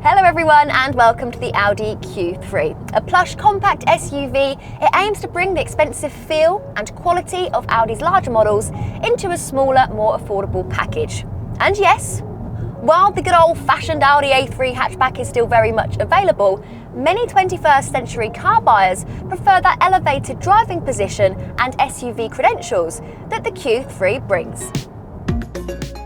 Hello everyone and welcome to the Audi Q3. A plush compact SUV, it aims to bring the expensive feel and quality of Audi's larger models into a smaller, more affordable package. And yes, while the good old-fashioned Audi A3 hatchback is still very much available, many 21st century car buyers prefer that elevated driving position and SUV credentials that the Q3 brings.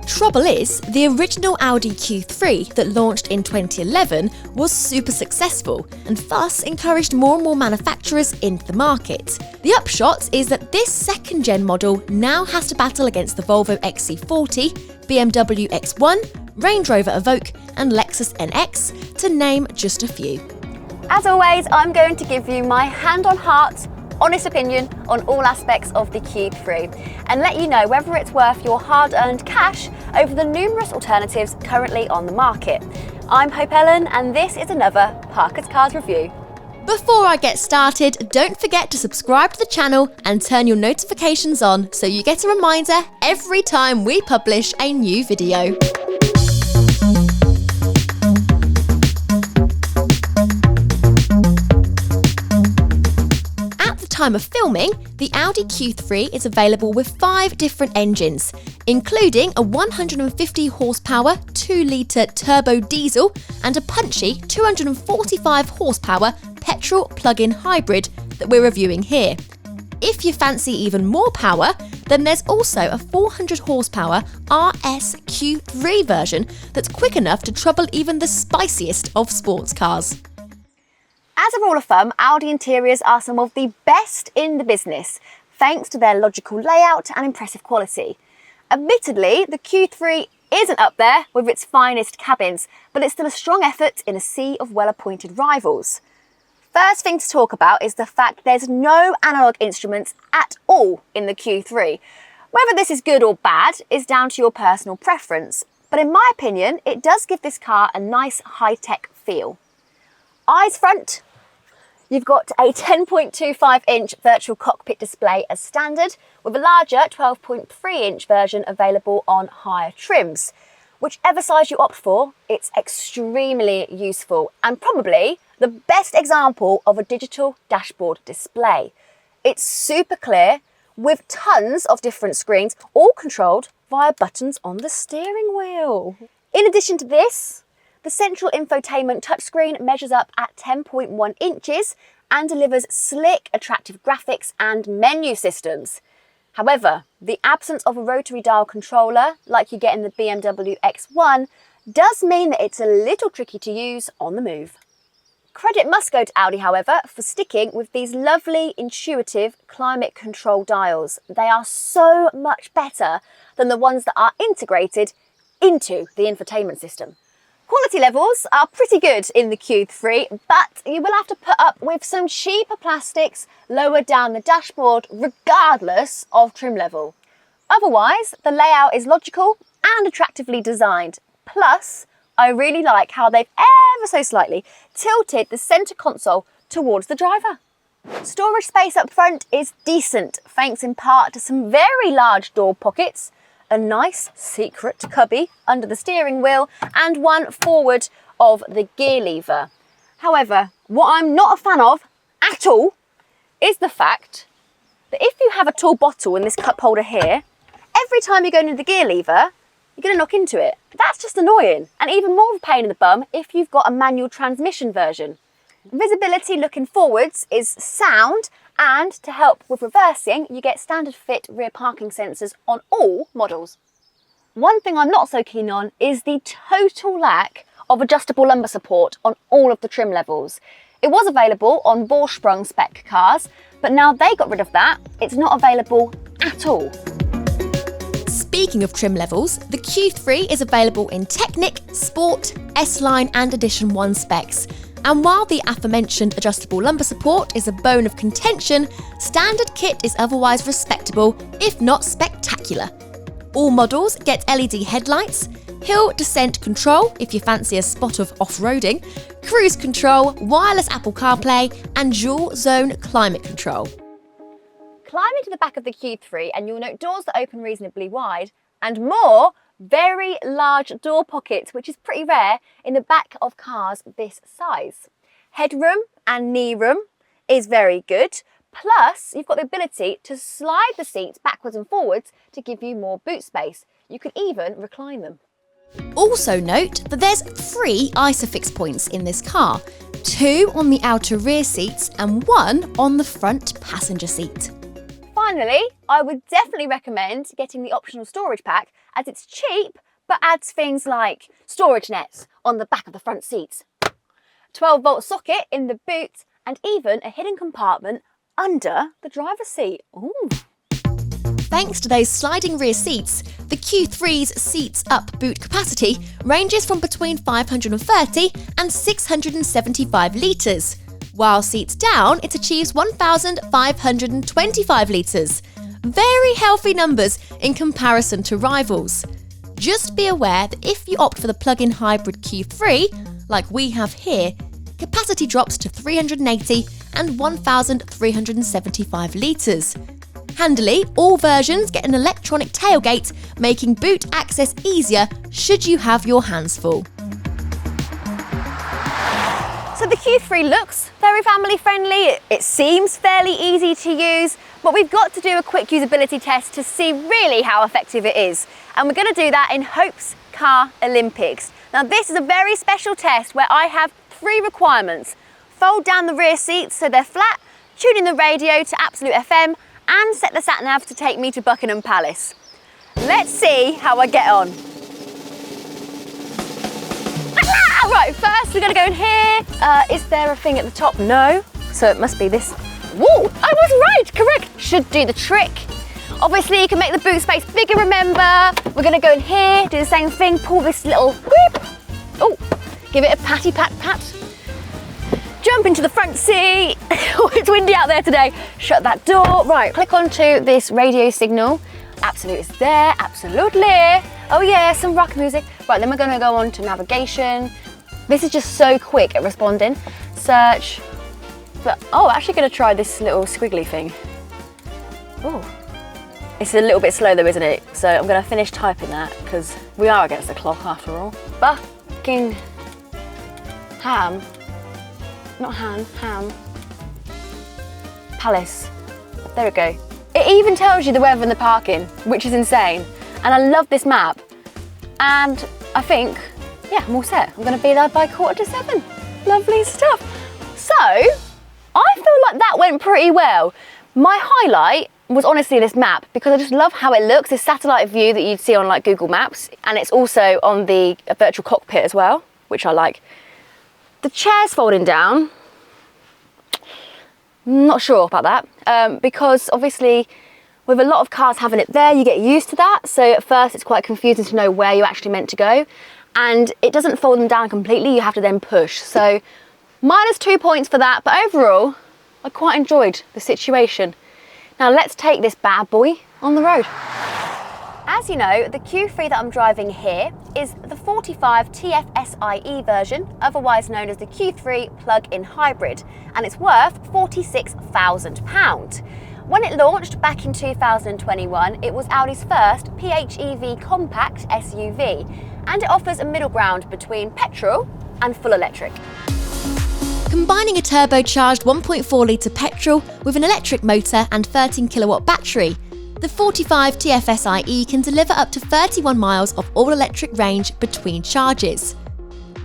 Trouble is, the original Audi Q3 that launched in 2011 was super successful and thus encouraged more and more manufacturers into the market. The upshot is that this second-gen model now has to battle against the Volvo XC40, BMW X1, Range Rover Evoque and Lexus NX, to name just a few. As always, I'm going to give you my hand-on-heart, honest opinion on all aspects of the Q3 and let you know whether it's worth your hard-earned cash over the numerous alternatives currently on the market. I'm Hope Ellen and this is another Parker's Cars review. Before I get started, don't forget to subscribe to the channel and turn your notifications on so you get a reminder every time we publish a new video. Time of filming, the Audi Q3 is available with 5 different engines, including a 150 horsepower 2-litre turbo diesel and a punchy 245 horsepower petrol plug-in hybrid that we're reviewing here. If you fancy even more power, then there's also a 400 horsepower RS Q3 version that's quick enough to trouble even the spiciest of sports cars. As a rule of thumb, Audi interiors are some of the best in the business, thanks to their logical layout and impressive quality. Admittedly, the Q3 isn't up there with its finest cabins, but it's still a strong effort in a sea of well-appointed rivals. First thing to talk about is the fact there's no analogue instruments at all in the Q3. Whether this is good or bad is down to your personal preference, but in my opinion, it does give this car a nice high-tech feel. Eyes front. You've got a 10.25-inch virtual cockpit display as standard, with a larger 12.3-inch version available on higher trims. Whichever size you opt for, it's extremely useful and probably the best example of a digital dashboard display. It's super clear with tons of different screens, all controlled via buttons on the steering wheel. In addition to this, the central infotainment touchscreen measures up at 10.1 inches and delivers slick, attractive graphics and menu systems. However, the absence of a rotary dial controller, like you get in the BMW X1, does mean that it's a little tricky to use on the move. Credit must go to Audi, however, for sticking with these lovely, intuitive climate control dials. They are so much better than the ones that are integrated into the infotainment system. Quality levels are pretty good in the Q3, but you will have to put up with some cheaper plastics lower down the dashboard regardless of trim level. Otherwise, the layout is logical and attractively designed. Plus, I really like how they've ever so slightly tilted the centre console towards the driver. Storage space up front is decent, thanks in part to some very large door pockets, a nice secret cubby under the steering wheel and one forward of the gear lever. However, what I'm not a fan of at all is the fact that if you have a tall bottle in this cup holder here, every time you go into the gear lever, you're going to knock into it. That's just annoying and even more of a pain in the bum if you've got a manual transmission version. Visibility looking forwards is sound, and to help with reversing, you get standard fit rear parking sensors on all models. One thing I'm not so keen on is the total lack of adjustable lumbar support on all of the trim levels. It was available on Vorsprung spec cars, but now they got rid of that, it's not available at all. Speaking of trim levels, the Q3 is available in Technic, Sport, S-Line and Edition 1 specs. And while the aforementioned adjustable lumbar support is a bone of contention, standard kit is otherwise respectable, if not spectacular. All models get LED headlights, hill descent control if you fancy a spot of off-roading, cruise control, wireless Apple CarPlay and dual zone climate control. Climb into the back of the Q3 and you'll note doors that open reasonably wide and more Very large door pockets, which is pretty rare in the back of cars this size. Headroom and knee room is very good. Plus, you've got the ability to slide the seats backwards and forwards to give you more boot space. You can even recline them. Also note that there's 3 ISOFIX points in this car, 2 on the outer rear seats and 1 on the front passenger seat. Finally, I would definitely recommend getting the optional storage pack as it's cheap but adds things like storage nets on the back of the front seats, 12-volt socket in the boot and even a hidden compartment under the driver's seat. Ooh. Thanks to those sliding rear seats, the Q3's seats up boot capacity ranges from between 530 and 675 litres, while seats down it achieves 1,525 litres. Very healthy numbers in comparison to rivals. Just be aware that if you opt for the plug-in hybrid Q3, like we have here, capacity drops to 380 and 1,375 litres. Handily, all versions get an electronic tailgate, making boot access easier should you have your hands full. So the Q3 looks very family friendly, it seems fairly easy to use, but we've got to do a quick usability test to see really how effective it is. And we're going to do that in Hope's Car Olympics. Now this is a very special test where I have 3 requirements. Fold down the rear seats so they're flat, tune in the radio to absolute FM, and set the sat-nav to take me to Buckingham Palace. Let's see how I get on. Right, first we're gonna go in here. Is there a thing at the top? No, so it must be this. Whoa, I was right, correct. Should do the trick. Obviously you can make the boot space bigger, remember. We're gonna go in here, do the same thing, pull this little whip. Oh, give it a patty pat pat. Jump into the front seat. Oh, it's windy out there today. Shut that door. Right, click onto this radio signal. Absolute is there, absolutely. Oh yeah, some rock music. Right, then we're gonna go on to navigation. This is just so quick at responding. Search. But, oh, actually gonna try this little squiggly thing. Oh, it's a little bit slow though, isn't it? So I'm gonna finish typing that because we are against the clock after all. Buckingham. Not ham. Palace. There we go. It even tells you the weather and the parking, which is insane. And I love this map. And I think, yeah, I'm all set. I'm gonna be there by 6:45. Lovely stuff. So, I feel like that went pretty well. My highlight was honestly this map because I just love how it looks, this satellite view that you'd see on like Google Maps. And it's also on the virtual cockpit as well, which I like. The chair's folding down. Not sure about that because obviously with a lot of cars having it there, you get used to that. So at first it's quite confusing to know where you're actually meant to go. And it doesn't fold them down completely, you have to then push. So -2 points for that, but overall, I quite enjoyed the situation. Now let's take this bad boy on the road. As you know, the Q3 that I'm driving here is the 45 TFSIe version, otherwise known as the Q3 plug-in hybrid, and it's worth £46,000. When it launched back in 2021, it was Audi's first PHEV compact SUV, and it offers a middle ground between petrol and full electric. Combining a turbocharged 1.4 litre petrol with an electric motor and 13 kilowatt battery, the 45 TFSIe can deliver up to 31 miles of all-electric range between charges.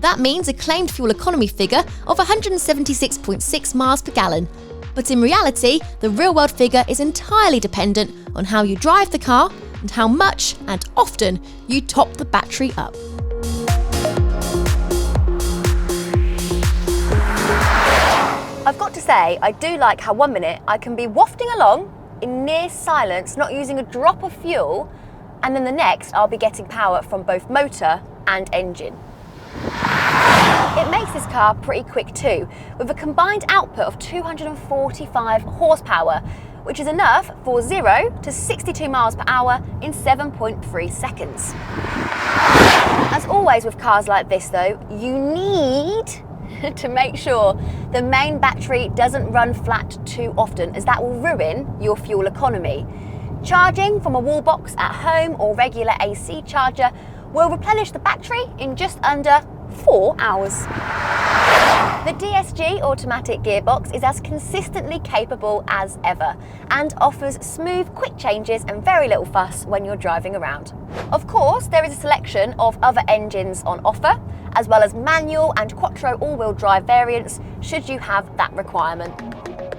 That means a claimed fuel economy figure of 176.6 miles per gallon, but in reality, the real-world figure is entirely dependent on how you drive the car and how much and often you top the battery up. I've got to say, I do like how 1 minute I can be wafting along in near silence, not using a drop of fuel, and then the next I'll be getting power from both motor and engine. It makes this car pretty quick too, with a combined output of 245 horsepower, which is enough for 0 to 62 miles per hour in 7.3 seconds. As always with cars like this though, you need to make sure the main battery doesn't run flat too often, as that will ruin your fuel economy. Charging from a wall box at home or regular AC charger will replenish the battery in just under 4 hours. The DSG automatic gearbox is as consistently capable as ever and offers smooth, quick changes and very little fuss when you're driving around. Of course, there is a selection of other engines on offer, as well as manual and quattro all-wheel drive variants should you have that requirement.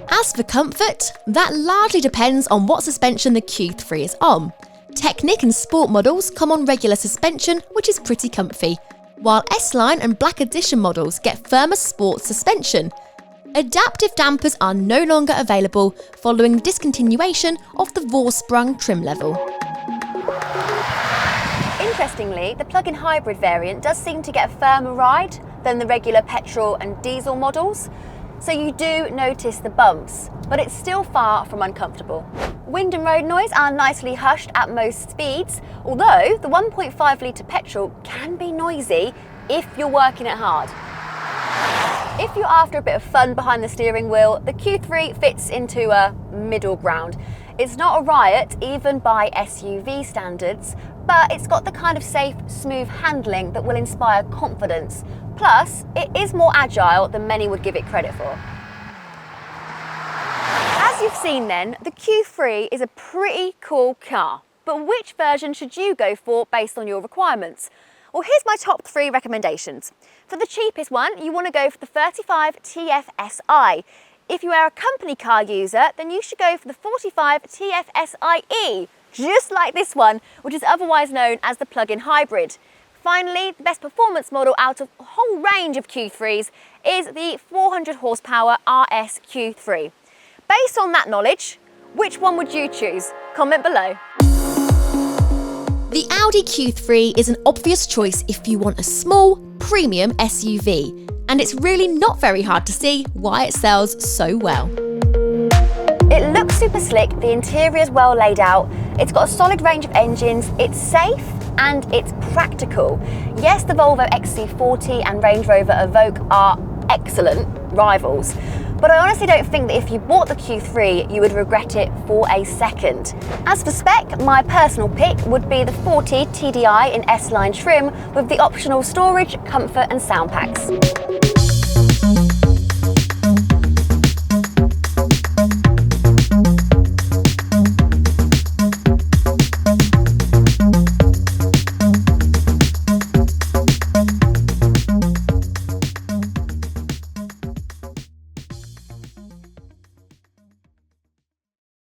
As for comfort, that largely depends on what suspension the Q3 is on. Technic and Sport models come on regular suspension, which is pretty comfy, while S-Line and Black Edition models get firmer sport suspension. Adaptive dampers are no longer available following the discontinuation of the Vorsprung trim level. Interestingly, the plug-in hybrid variant does seem to get a firmer ride than the regular petrol and diesel models, so you do notice the bumps, but it's still far from uncomfortable. Wind and road noise are nicely hushed at most speeds, although the 1.5 litre petrol can be noisy if you're working it hard. If you're after a bit of fun behind the steering wheel, the Q3 fits into a middle ground. It's not a riot, even by SUV standards, but it's got the kind of safe, smooth handling that will inspire confidence. Plus, it is more agile than many would give it credit for. As you've seen then, the Q3 is a pretty cool car, but which version should you go for based on your requirements? Well, here's my top 3 recommendations. For the cheapest one, you want to go for the 35 TFSI. If you are a company car user, then you should go for the 45 TFSIe, just like this one, which is otherwise known as the plug-in hybrid. Finally, the best performance model out of a whole range of Q3s is the 400 horsepower RS Q3. Based on that knowledge, which one would you choose? Comment below. The Audi Q3 is an obvious choice if you want a small, premium SUV, and it's really not very hard to see why it sells so well. It looks super slick, the interior is well laid out, it's got a solid range of engines, it's safe and it's practical. Yes, the Volvo XC40 and Range Rover Evoque are excellent rivals, but I honestly don't think that if you bought the Q3, you would regret it for a second. As for spec, my personal pick would be the 40 TDI in S-Line trim with the optional storage, comfort and sound packs.